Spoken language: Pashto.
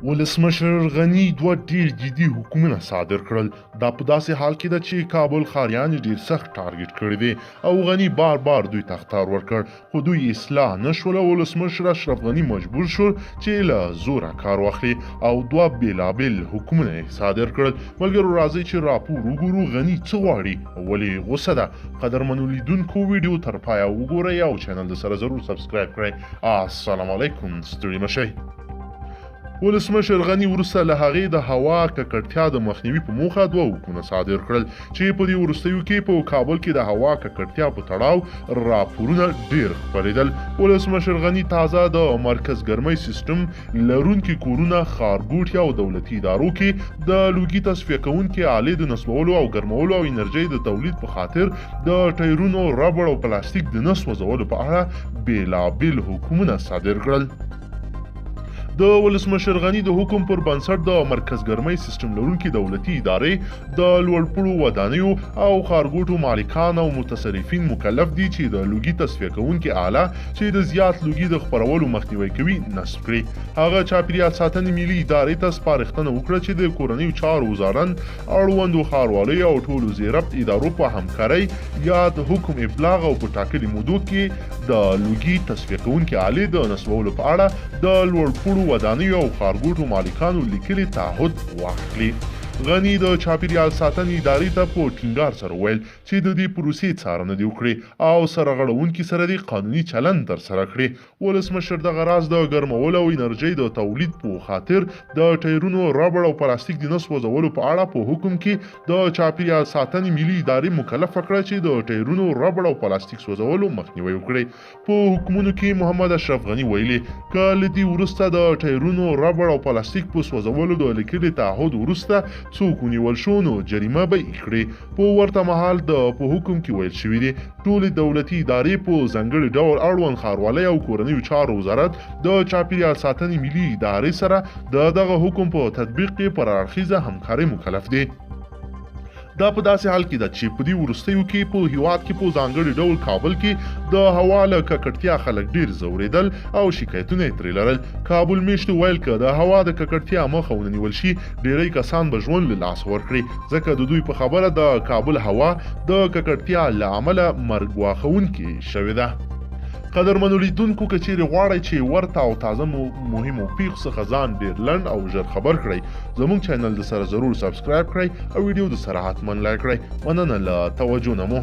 ولسمشر غني دوه ډیر جدي حکمونه صادر کړل. دا په داسې حال کې ده چې کابل ښاریان ډیر سخت ټارګټ کړی دی او غني بار بار دوی ته اخطار ورکړ، خو دوی اصلاح نشول. ولسمشر اشرف غني مجبور شو چې له زوره کار واخلي او دوه بیلابیل حکمونه یې صادر کړل. ملګرو راځئ چې راپور وګورو غني څه غواړي او ولې غوسه ده. قدرمنو لیدونکو ویډیو تر پایه وګورئ او چینل د سره ضرور سبسکرایب کړئ. السلام علیکم، ستړي مشئ. ولسمشر غني وروسته له هغې د هوا ککړتیا د مخنیوي په موخه دوه حکمونه صادر کړل چې په دې وروستیو کې په کابل کې د هوا ککړتیا په تړاو راپورونه ډیر خپرېدل. ولسمشر غني تازه د مرکز ګرمۍ سیستم لرونکي کورونه، ښارګوټي او دولتي ادارو کې د لوګي تصفیه کوونکي آلې د نصبولو او ګرمولو او انرژۍ د تولید په خاطر د ټایرونو، ربړ او پلاستیک د نه سوځولو په اړه بیلابیل حکمونه صادر کړل. د ولسمشر غني د حکم پر بنسټ د مرکز ګرمۍ سیستم لرونکي دولتي ادارې د لوړپوړو ودانیو او ښارګوټو مالکان او متصرفین مکلف دي چې د لوګي تصفیه کوونکي آله چې د زیات لوګي د خپرولو مخنیوي کوي نصب کړي. هغه چاپیریال ساتنې ملي ادارې ته سپارښتنه وکړه چې د کورنیو چارو وزارت، اړوندو ښاروالۍ او ټولو زیربط ادارو په همکارۍ یا د حکم ابلاغ او په ټاکلي مودو کې د لوګي تصفیه کوونکي آلې د نصبولو په اړه د لوړپوړو ودانیو او ښارګوټو مالکانو لیکلي تعهد واخلي. غني د چاپیریال ساتنې ادارې ته په ټینګار سره ویل چې د دې پروسې څارنه دې وکړي او سرغړونکي سره دې قانوني چلند ترسره کړي. ولسمشر دغه راز د ګرمولو او انرژۍ د تولید په خاطر د ټایرونو، ربړ او پلاستیک د نه سوځولو په اړه په حکم کې د چاپیریال ساتنې ملي ادارې مکلف کړه چې د ټایرونو، ربړ او پلاستیک سوځولو مخنیوي وکړي. په حکمونو کې محمد اشرف غني ویلي که له دې وروسته د ټایرونو، ربړ او پلاستیک په سوځولو د لیکلي تعهد وروسته څوک ونیول شو نو جریمه به یې کړي. په ورته مهال په حکم کې ویل شوي دي ټولې دولتي ادارې په ځانګړي ډول اړوند ښاروالۍ او کورنیو چارو وزارت د چاپیریال ساتنې ملي ادارې سره د دغه حکم په تطبیق کې پر اړخیزه همکارۍ مکلف دي. دا په داسې حال کې ده چې په دې وروستیو کې په هیواد کې په ځانګړي ډول کابل کې د هوا له ککړتیا خلک ډیر ځورېدل او شکایتونه یې ترې لرل. کابل میشتو ویل که د هوا د ککړتیا مخه ونه نیول شي ډیری کسان به ژوند له لاسه ورکړي، ځکه د دوی په خبره د کابل هوا د ککړتیا له امله مرګ واخونکې شوې ده. قدرمنو لیدونکو که چیرې غواړئ چې ورته او تازه مهمو پیښو څخه ځان ډیر لنډ او ژر خبر کړئ، زموږ چینل د سره ضرور سبسکرایب کړئ او ویډیو د سره حتما لایک کړئ. مننه له توجه نه مو.